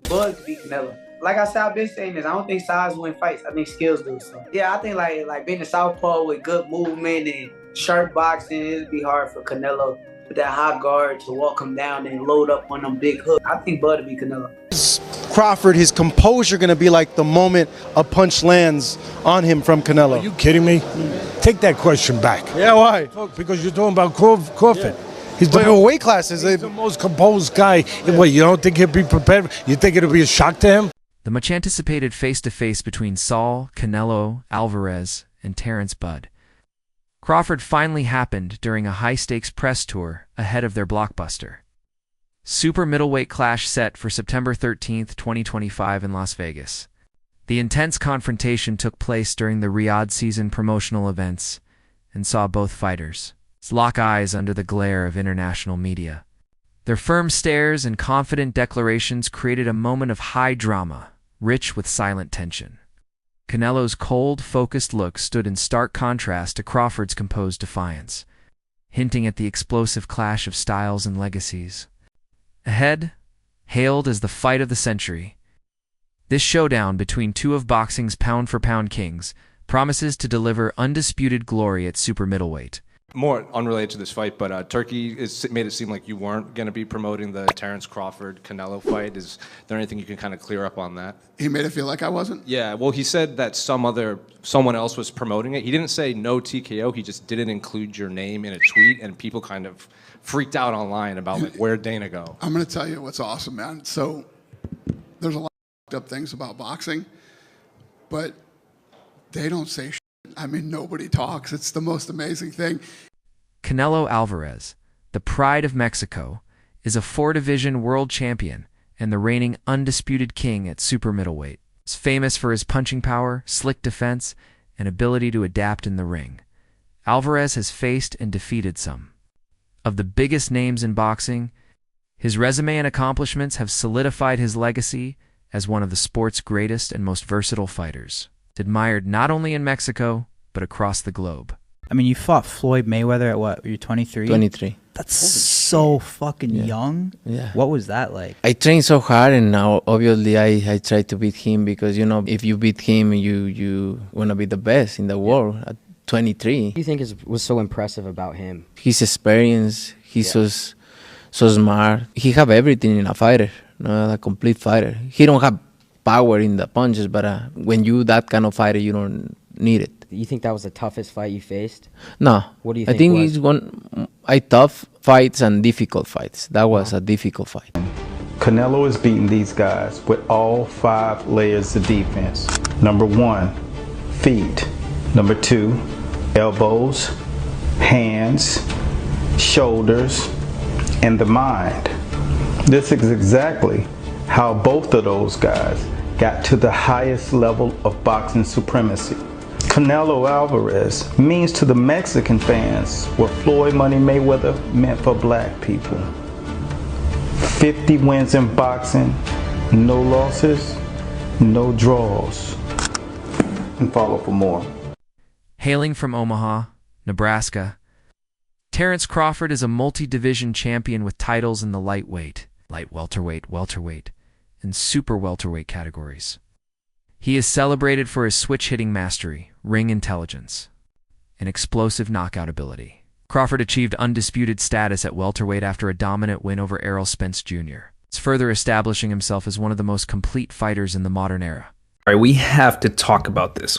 Bud could beat Canelo. Like I said, I've been saying this. I don't think size win fights. I think skills do. So yeah, I think like being a southpaw with good movement and sharp boxing, it'd be hard for Canelo with that high guard to walk him down and load up on them big hooks. I think Bud would beat Canelo. Crawford, his composure going to be like the moment a punch lands on him from Canelo? Are you kidding me? Take that question back. Yeah, why? Because you're talking about Crawford. Yeah. He's weight classes. He's the most composed guy. Yeah. What, you don't think he'll be prepared? You think it'll be a shock to him? The much anticipated face-to-face between Saul, Canelo, Alvarez, and Terence Bud. Crawford finally happened during a high-stakes press tour ahead of their blockbuster. Super middleweight clash set for September 13th, 2025 in Las Vegas. The intense confrontation took place during the Riyadh season promotional events and saw both fighters lock eyes under the glare of international media. Their firm stares and confident declarations created a moment of high drama, rich with silent tension. Canelo's cold, focused look stood in stark contrast to Crawford's composed defiance, hinting at the explosive clash of styles and legacies. Ahead, hailed as the fight of the century, this showdown between two of boxing's pound-for-pound kings promises to deliver undisputed glory at super middleweight. More unrelated to this fight, but Turkey made it seem like you weren't going to be promoting the Terence Crawford-Canelo fight. Is there anything you can kind of clear up on that? He made it feel like I wasn't? Yeah, well, he said that someone else was promoting it. He didn't say no TKO. He just didn't include your name in a tweet, and people kind of freaked out online about like where'd Dana go. I'm going to tell you what's awesome, man. So there's a lot of up things about boxing, but they don't say shit. I mean, nobody talks. It's the most amazing thing. Canelo Alvarez, the pride of Mexico, is a 4-division world champion and the reigning undisputed king at super middleweight. He's famous for his punching power, slick defense, and ability to adapt in the ring. Alvarez has faced and defeated some of the biggest names in boxing. His resume and accomplishments have solidified his legacy as one of the sport's greatest and most versatile fighters, admired not only in Mexico, but across the globe. I mean, you fought Floyd Mayweather at what? You're 23? 23. That's so fucking young. Yeah. What was that like? I trained so hard, and now obviously I try to beat him because, you know, if you beat him, you want to be the best in the world at 23. What do you think was so impressive about him? His experience, he's so smart. He have everything in a fighter, a complete fighter. He don't have power in the punches, but when you that kind of fighter, you don't need it. You think that was the toughest fight you faced? No. What do you think? I think it's tough fights and difficult fights. That was a difficult fight. Canelo is beating these guys with all 5 layers of defense. Number 1, feet. Number 2, elbows, hands, shoulders, and the mind. This is exactly how both of those guys got to the highest level of boxing supremacy. Canelo Alvarez means to the Mexican fans what Floyd Money Mayweather meant for black people. 50 wins in boxing, no losses, no draws. And follow for more. Hailing from Omaha, Nebraska, Terence Crawford is a multi-division champion with titles in the lightweight, light welterweight, and super welterweight categories. He is celebrated for his switch-hitting mastery, ring intelligence, and explosive knockout ability. Crawford achieved undisputed status at welterweight after a dominant win over Errol Spence Jr., further establishing himself as one of the most complete fighters in the modern era. All right, we have to talk about this.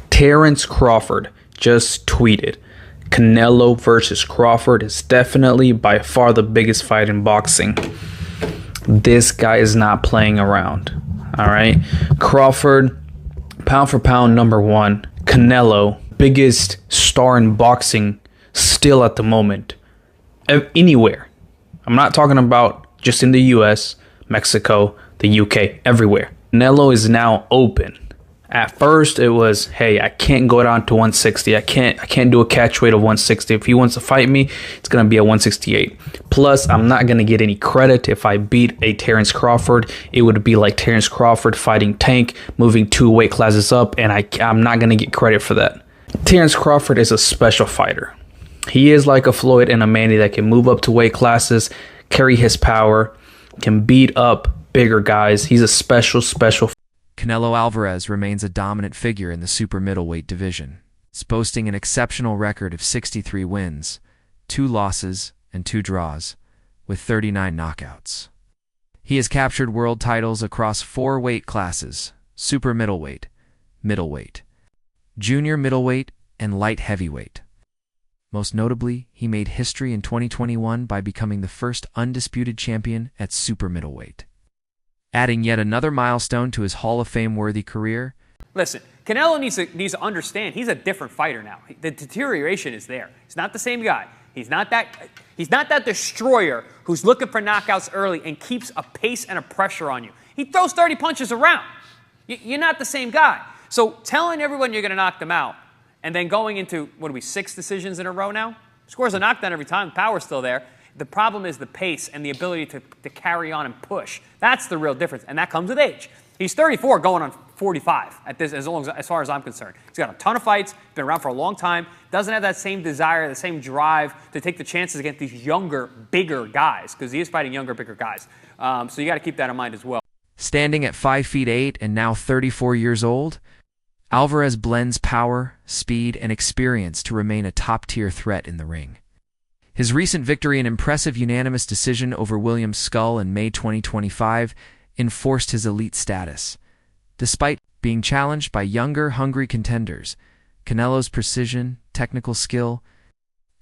Terence Crawford just tweeted, Canelo versus Crawford is definitely by far the biggest fight in boxing. This guy is not playing around. All right. Crawford, pound for pound, #1. Canelo, biggest star in boxing still at the moment. Anywhere. I'm not talking about just in the US, Mexico, the UK, everywhere. Canelo is now open. At first it was, hey, I can't go down to 160. I can't do a catch weight of 160. If he wants to fight me, it's going to be at 168. Plus, I'm not going to get any credit if I beat a Terence Crawford. It would be like Terence Crawford fighting Tank, moving 2 weight classes up, and I'm not going to get credit for that. Terence Crawford is a special fighter. He is like a Floyd and a Manny that can move up to weight classes, carry his power, can beat up bigger guys. He's a special. Canelo Alvarez remains a dominant figure in the super middleweight division, boasting an exceptional record of 63 wins, 2 losses, and 2 draws, with 39 knockouts. He has captured world titles across 4 weight classes: super middleweight, middleweight, junior middleweight, and light heavyweight. Most notably, he made history in 2021 by becoming the first undisputed champion at super middleweight, adding yet another milestone to his Hall of Fame-worthy career. Listen, Canelo needs to understand he's a different fighter now. The deterioration is there. He's not the same guy. He's not that destroyer who's looking for knockouts early and keeps a pace and a pressure on you. He throws 30 punches around. You're not the same guy. So telling everyone you're going to knock them out and then going into, 6 decisions in a row now? Scores a knockdown every time. Power's still there. The problem is the pace and the ability to carry on and push. That's the real difference, and that comes with age. He's 34 going on 45 at this, as far as I'm concerned. He's got a ton of fights, been around for a long time, doesn't have that same desire, the same drive to take the chances against these younger, bigger guys, because he is fighting younger, bigger guys. So you got to keep that in mind as well. Standing at 5'8" and now 34 years old, Alvarez blends power, speed, and experience to remain a top-tier threat in the ring. His recent victory and impressive unanimous decision over William Skull in May 2025 enforced his elite status. Despite being challenged by younger, hungry contenders, Canelo's precision, technical skill,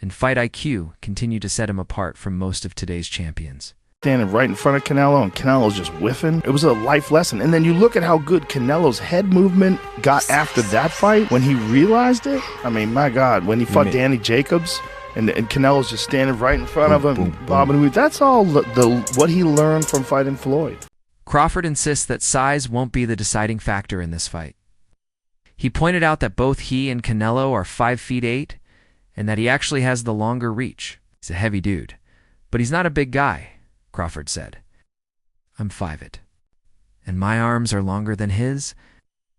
and fight IQ continue to set him apart from most of today's champions. Standing right in front of Canelo, and Canelo's just whiffing. It was a life lesson. And then you look at how good Canelo's head movement got after that fight when he realized it. I mean, my God, when he fought Danny Jacobs and Canelo's just standing right in front of him, bobbing and weaving. That's all what he learned from fighting Floyd. Crawford insists that size won't be the deciding factor in this fight. He pointed out that both he and Canelo are 5'8", and that he actually has the longer reach. He's a heavy dude, but he's not a big guy, Crawford said. I'm 5'8", and my arms are longer than his.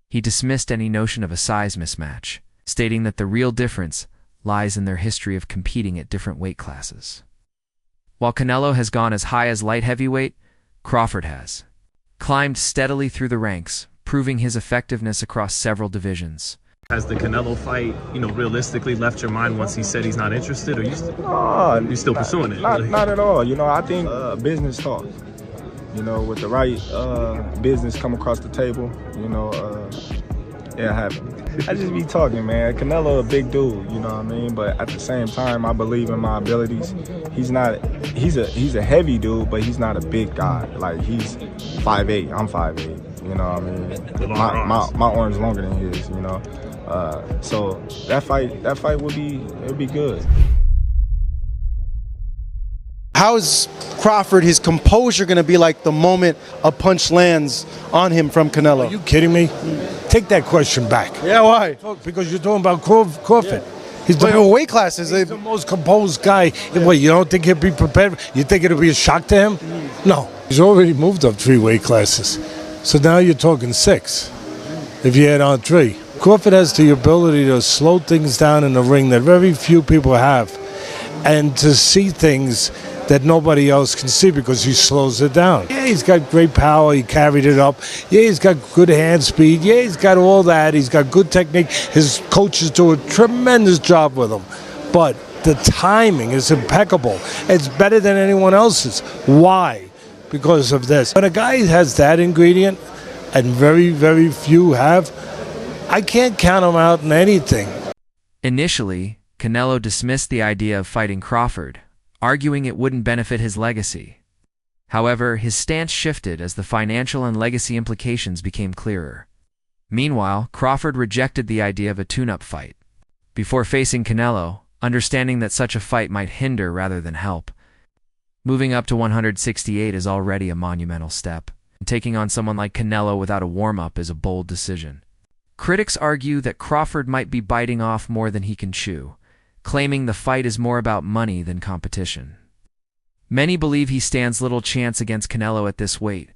He dismissed any notion of a size mismatch, stating that the real difference lies in their history of competing at different weight classes. While Canelo has gone as high as light heavyweight, Crawford has climbed steadily through the ranks, proving his effectiveness across several divisions. Has the Canelo fight, realistically left your mind once he said he's not interested, or you still pursuing it? Not at all. I think business talks. With the right business come across the table, it happens. I just be talking, man. Canelo a big dude, you know what I mean? But at the same time, I believe in my abilities. He's a heavy dude, but he's not a big guy. Like, he's 5'8", I'm 5'8", you know what I mean? My arm's longer than his, so that fight would be good. How is Crawford, his composure, going to be like the moment a punch lands on him from Canelo? Are you kidding me? Take that question back. Yeah, why? Because you're talking about Crawford. Yeah. He's weight classes. He's the most composed guy. What, you don't think he'll be prepared? You think it'll be a shock to him? No. He's already moved up 3 weight classes. So now you're talking 6 if you add on 3. Crawford has the ability to slow things down in the ring that very few people have, and to see things that nobody else can see because he slows it down. Yeah, he's got great power. He carried it up. Yeah, he's got good hand speed. Yeah, he's got all that. He's got good technique. His coaches do a tremendous job with him. But the timing is impeccable. It's better than anyone else's. Why? Because of this. When a guy has that ingredient, and very, very few have, I can't count him out in anything. Initially, Canelo dismissed the idea of fighting Crawford, arguing it wouldn't benefit his legacy. However, his stance shifted as the financial and legacy implications became clearer. Meanwhile, Crawford rejected the idea of a tune-up fight. Before facing Canelo, understanding that such a fight might hinder rather than help. Moving up to 168 is already a monumental step. Taking on someone like Canelo without a warm-up is a bold decision. Critics argue that Crawford might be biting off more than he can chew, claiming the fight is more about money than competition. Many believe he stands little chance against Canelo at this weight,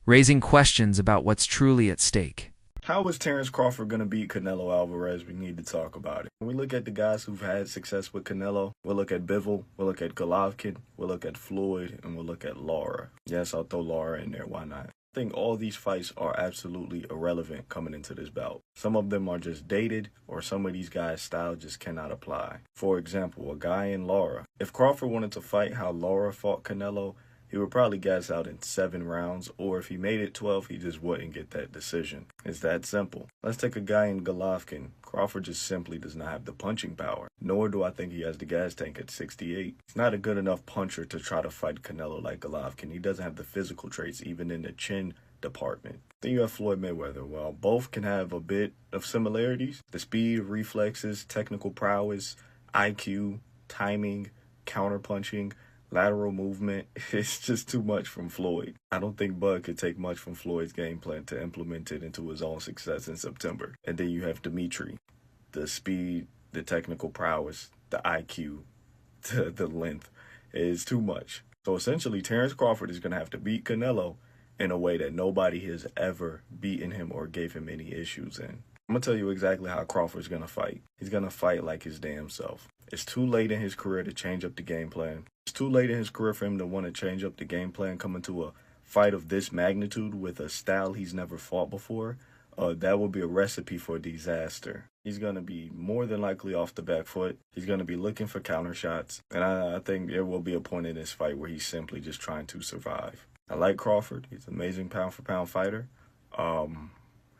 raising questions about what's truly at stake. How is Terence Crawford going to beat Canelo Alvarez? We need to talk about it. When we look at the guys who've had success with Canelo, we'll look at Bivol, we'll look at Golovkin, we'll look at Floyd, and we'll look at Lara. Yes, I'll throw Lara in there. Why not? I think all these fights are absolutely irrelevant coming into this bout. Some of them are just dated, or some of these guys' style just cannot apply. For example, a guy in Lara. If Crawford wanted to fight how Lara fought Canelo, he would probably gas out in 7 rounds, or if he made it 12, he just wouldn't get that decision. It's that simple. Let's take a guy in Golovkin. Crawford just simply does not have the punching power, nor do I think he has the gas tank at 68. He's not a good enough puncher to try to fight Canelo like Golovkin. He doesn't have the physical traits, even in the chin department. Then you have Floyd Mayweather. Well, both can have a bit of similarities. The speed, reflexes, technical prowess, IQ, timing, counterpunching, lateral movement, it's just too much from Floyd. I don't think Bud could take much from Floyd's game plan to implement it into his own success in September. And then you have Dimitri. The speed, the technical prowess, the IQ, the length is too much. So essentially, Terence Crawford is going to have to beat Canelo in a way that nobody has ever beaten him or gave him any issues in. I'm going to tell you exactly how Crawford's going to fight. He's going to fight like his damn self. It's too late in his career to change up the game plan. It's too late in his career for him to want to change up the game plan coming to a fight of this magnitude with a style he's never fought before. That will be a recipe for disaster. He's going to be more than likely off the back foot. He's going to be looking for counter shots. And I think there will be a point in this fight where he's simply just trying to survive. I like Crawford. He's an amazing pound-for-pound fighter.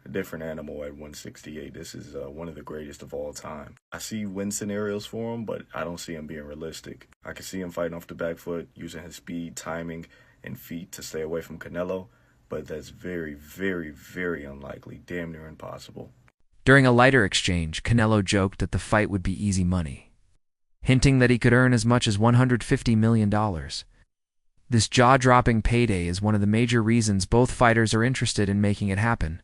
A different animal at 168. This is one of the greatest of all time. I see win scenarios for him, but I don't see him being realistic. I can see him fighting off the back foot, using his speed, timing, and feet to stay away from Canelo, but that's very, very, very unlikely, damn near impossible. During a lighter exchange, Canelo joked that the fight would be easy money, hinting that he could earn as much as $150 million. This jaw-dropping payday is one of the major reasons both fighters are interested in making it happen.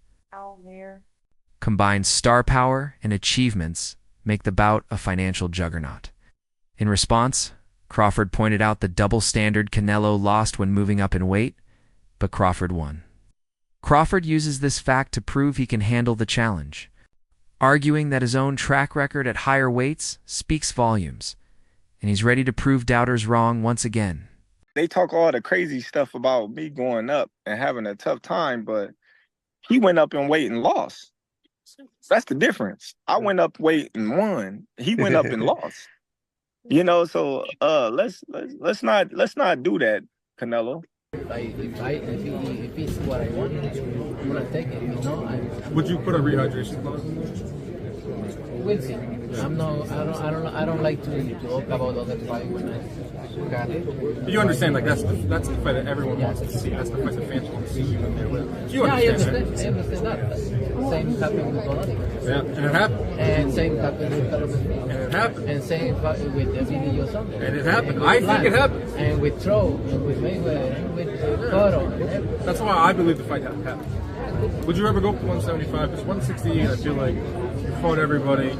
Combined star power and achievements make the bout a financial juggernaut. In response, Crawford pointed out the double standard Canelo lost when moving up in weight, but Crawford won. Crawford uses this fact to prove he can handle the challenge, arguing that his own track record at higher weights speaks volumes, and he's ready to prove doubters wrong once again. They talk all the crazy stuff about me going up and having a tough time, but he went up in weight and lost. That's the difference. I went up weight and won. He went up and lost. You know, so let's not do that, Canelo. If it's what I want, I'm gonna take it. You know, Would you put a rehydration clause? We'll see. I don't like to talk about other fights when I got it. You understand, like that's the fight that everyone wants to see. That's the fight that fans want to see you in there with. You I understand understand that. Same happened with Golovkin. Yeah, and it happened. And same happened with Crawford. And it happened. And same happened with the video Sunday. And it happened. I think it happened. And with Troll, and with Mayweather, and with Cotto. That's why I believe the fight happened. Would you ever go up to 175? Because 168, I feel like you fought everybody.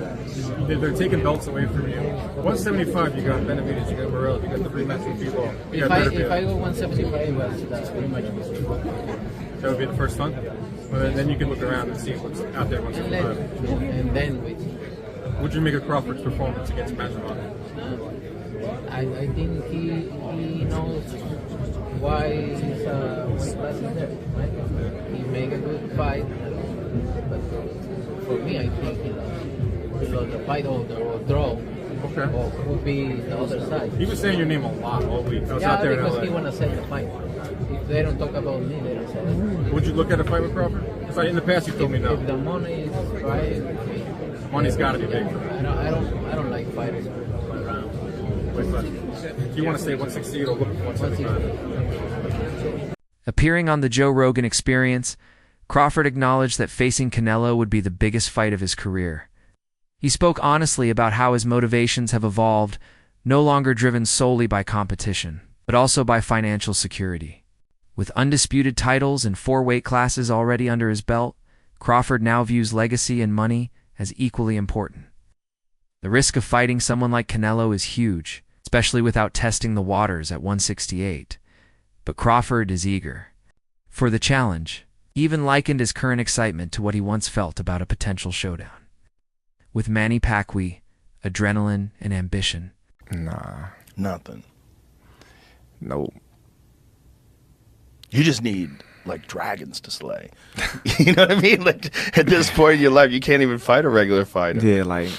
They're taking belts away from you. 175, you got Benavidez, you got Morrell, you got the rematch with people. If I go 175, that's pretty much that would be the first one. Well, then you can look around and see what's out there at 175. And then wait. Would you make a Crawford's performance against Masvidal? I think he knows why he's weight class is there. Right? He make a good fight, but for me, I think he lost the fight or draw. Okay. Or would be the other side. He was saying your name a lot all week. I was out there because in LA. he want to sell the fight. If they don't talk about me, they don't sell it. Would you look at a fight with Crawford? Because in the past you told me no. If the money is right, money's got to be big. I don't like fighters around. Do you want to say 168 or look at 175? Appearing on the Joe Rogan Experience, Crawford acknowledged that facing Canelo would be the biggest fight of his career. He spoke honestly about how his motivations have evolved, no longer driven solely by competition, but also by financial security. With undisputed titles and 4 weight classes already under his belt, Crawford now views legacy and money as equally important. The risk of fighting someone like Canelo is huge, especially without testing the waters at 168. But Crawford is eager for the challenge, He even likened his current excitement to what he once felt about a potential showdown. With Manny Pacquiao, adrenaline and ambition. Nah. Nothing. Nope. You just need, like, dragons to slay. You know what I mean? Like, at this point in your life, you can't even fight a regular fighter. Yeah, like,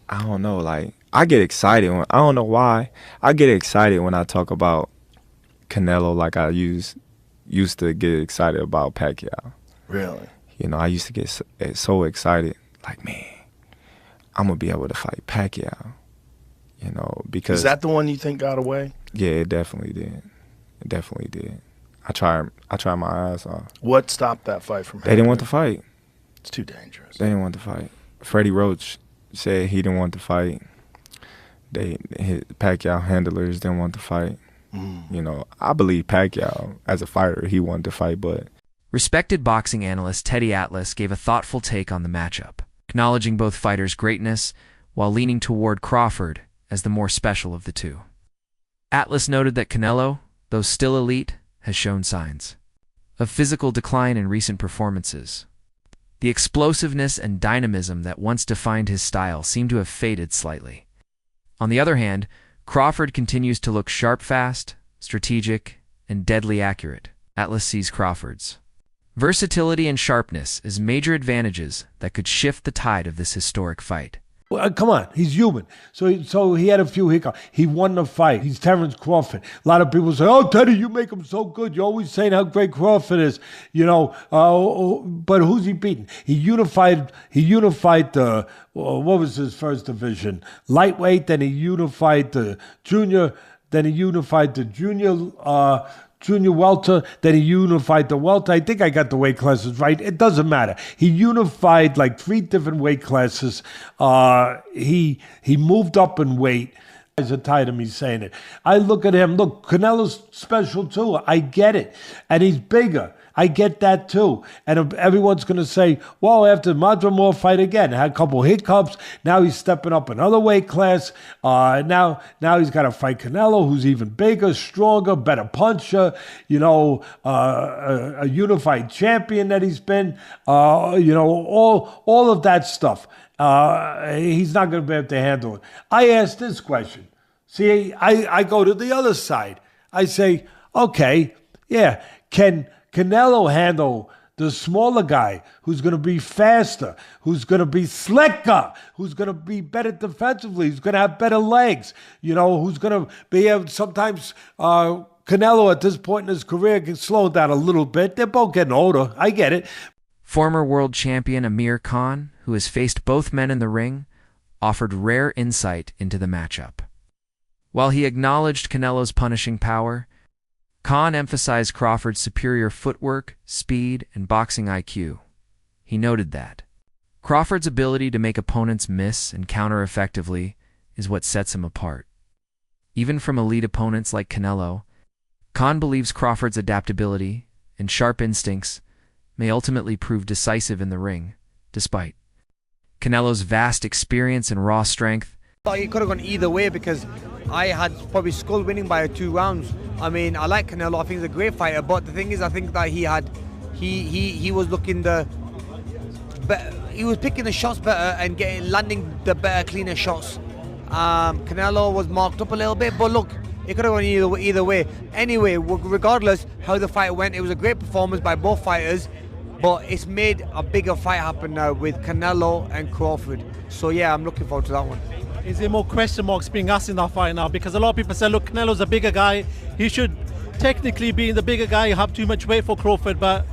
I don't know. Like, I get excited. I don't know why. I get excited when I talk about Canelo like I used to get excited about Pacquiao. Really? You know, I used to get so excited. Like, man, I'm going to be able to fight Pacquiao. You know, because... Is that the one you think got away? Yeah, it definitely did. It definitely did. I tried my ass off. What stopped that fight from happening? They didn't want to fight. It's too dangerous. They didn't want to fight. Freddie Roach said he didn't want to fight. Pacquiao handlers didn't want to fight. You know, I believe Pacquiao, as a fighter, he wanted to fight, but... Respected boxing analyst Teddy Atlas gave a thoughtful take on the matchup, acknowledging both fighters' greatness while leaning toward Crawford as the more special of the two. Atlas noted that Canelo, though still elite, has shown signs of physical decline in recent performances. The explosiveness and dynamism that once defined his style seem to have faded slightly. On the other hand, Crawford continues to look sharp, fast, strategic, and deadly accurate. Atlas sees Crawford's versatility and sharpness as major advantages that could shift the tide of this historic fight. Well, come on, he's human. So he had a few hiccups. He won the fight. He's Terence Crawford. A lot of people say, "Oh, Teddy, you make him so good. You're always saying how great Crawford is." You know, but who's he beating? He unified the what was his first division? Lightweight. Then he unified the junior. Then he unified the junior welter, then he unified the welter. I think I got the weight classes right. It doesn't matter. He unified like 3 different weight classes. He moved up in weight. Guys are tired of me saying it. I look at him. Look, Canelo's special too. I get it. And he's bigger. I get that too. And everyone's going to say, well, after Madrimov fight again, had a couple hiccups. Now he's stepping up another weight class. Now he's got to fight Canelo, who's even bigger, stronger, better puncher. You know, a unified champion that he's been. You know, all of that stuff. He's not going to be able to handle it. I asked this question. See, I go to the other side. I say, okay, yeah, can Canelo handle the smaller guy who's going to be faster, who's going to be slicker, who's going to be better defensively, who's going to have better legs, you know, who's going to be able sometimes Canelo at this point in his career can slow down a little bit. They're both getting older. I get it. Former world champion Amir Khan, who has faced both men in the ring, offered rare insight into the matchup. While he acknowledged Canelo's punishing power, Khan emphasized Crawford's superior footwork, speed, and boxing IQ. He noted that Crawford's ability to make opponents miss and counter effectively is what sets him apart. Even from elite opponents like Canelo, Khan believes Crawford's adaptability and sharp instincts may ultimately prove decisive in the ring, despite Canelo's vast experience and raw strength. It could have gone either way because I had probably Skull winning by 2 rounds. I mean, I like Canelo. I think he's a great fighter, but the thing is, I think that he was looking he was picking the shots better and landing the better, cleaner shots. Canelo was marked up a little bit, but look, it could have gone either way. Anyway, regardless how the fight went, it was a great performance by both fighters, but it's made a bigger fight happen now with Canelo and Crawford. So yeah, I'm looking forward to that one. Is there more question marks being asked in that fight now? Because a lot of people say, look, Canelo's a bigger guy. He should technically be the bigger guy, have too much weight for Crawford. But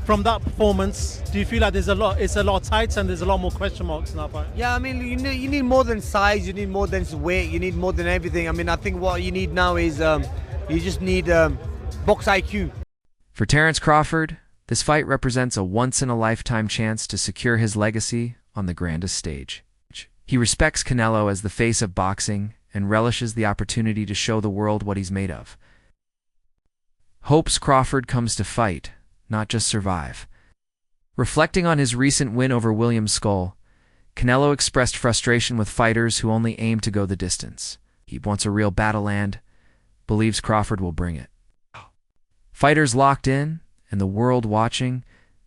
from that performance, do you feel like it's a lot tight and there's a lot more question marks in that fight? Yeah, I mean, you need more than size, you need more than weight, you need more than everything. I mean, I think what you need now is you just need box IQ. For Terence Crawford, this fight represents a once-in-a-lifetime chance to secure his legacy on the grandest stage. He respects Canelo as the face of boxing and relishes the opportunity to show the world what he's made of. Hopes Crawford comes to fight, not just survive. Reflecting on his recent win over William Skull, Canelo expressed frustration with fighters who only aim to go the distance. He wants a real battle and believes Crawford will bring it. Fighters locked in and the world watching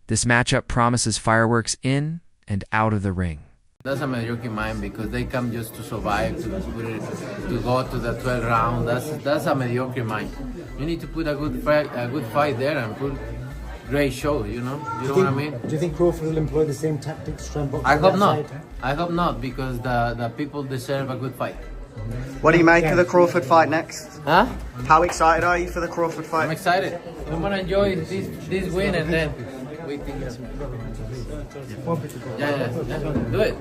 This matchup promises fireworks in and out of the ring. That's a mediocre mind because they come just to survive, to go to the 12th round. That's a mediocre mind. You need to put a good fight there and put great show. You know what I mean? Do you think Crawford will employ the same tactics to try and box I on hope that not. side? I hope not because the people deserve a good fight. What do you make of the Crawford fight next? Huh? How excited are you for the Crawford fight? I'm excited. I'm gonna enjoy this win and then we think. Yeah. Do it.